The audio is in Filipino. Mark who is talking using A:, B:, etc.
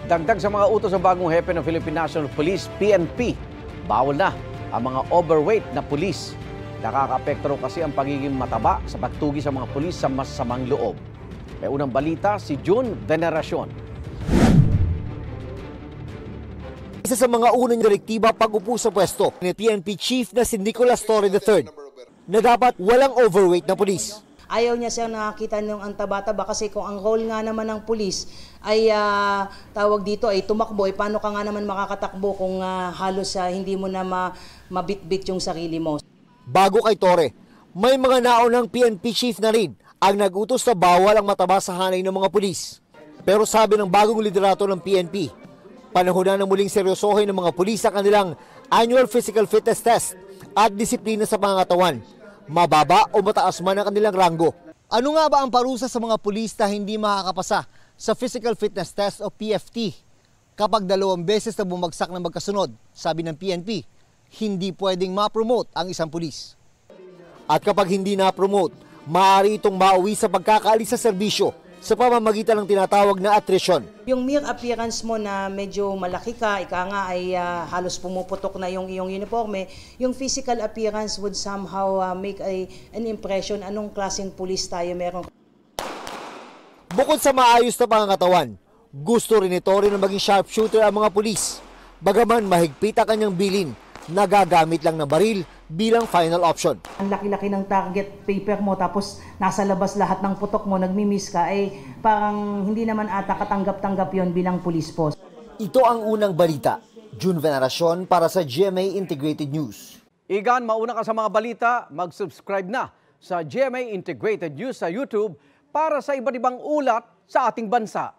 A: Dagdag sa mga utos sa bagong hepe ng Philippine National Police, PNP, bawal na ang mga overweight na pulis. Nakakaapekto raw kasi ang pagiging mataba sa pagtugi sa mga pulis sa masamang loob. May unang balita si June Veneracion.
B: Isa sa mga unang direktiba pag-upo sa pwesto ni PNP Chief na si Nicolas Torre III na dapat walang overweight na pulis.
C: Ayaw niya siya nakakita ng ang taba-taba kasi kung ang role nga naman ng pulis ay tawag dito ay tumakbo, paano ka nga naman makakatakbo kung halos hindi mo na mabitbit yung sarili mo.
B: Bago kay Torre, may mga naunang PNP chief na rin ang nag-utos na bawal ang mataba sa hanay ng mga pulis. Pero sabi ng bagong liderato ng PNP, panahon na ng muling seryosohin ng mga pulis ang kanilang annual physical fitness test at disiplina sa pangangatawan, mababa o mataas man ang kanilang ranggo. Ano nga ba ang parusa sa mga pulis na hindi makakapasa sa physical fitness test o PFT? Kapag 2 beses na bumagsak na magkasunod, sabi ng PNP, hindi pwedeng ma-promote ang isang pulis. At kapag hindi na-promote, maaari itong mauwi sa pagkakaalis sa serbisyo sa pamamagitan ng tinatawag na attrition.
C: Yung mere appearance mo na medyo malaki ka, ika nga ay halos pumuputok na yung iyong uniforme, yung physical appearance would somehow make an impression anong klaseng pulis tayo meron.
B: Bukod sa maayos na pangangatawan, gusto rin ito rin na maging sharpshooter ang mga pulis. Bagaman mahigpit ang kanyang bilin, nagagamit lang ng baril bilang final option.
C: Ang laki-laki ng target paper mo tapos nasa labas lahat ng putok mo, nagmi-miss ka, ay parang hindi naman ata katanggap-tanggap yon bilang pulis po.
B: Ito ang unang balita. June Veneracion para sa GMA Integrated News.
A: Igan, mauna ka sa mga balita, mag-subscribe na sa GMA Integrated News sa YouTube para sa iba't ibang ulat sa ating bansa.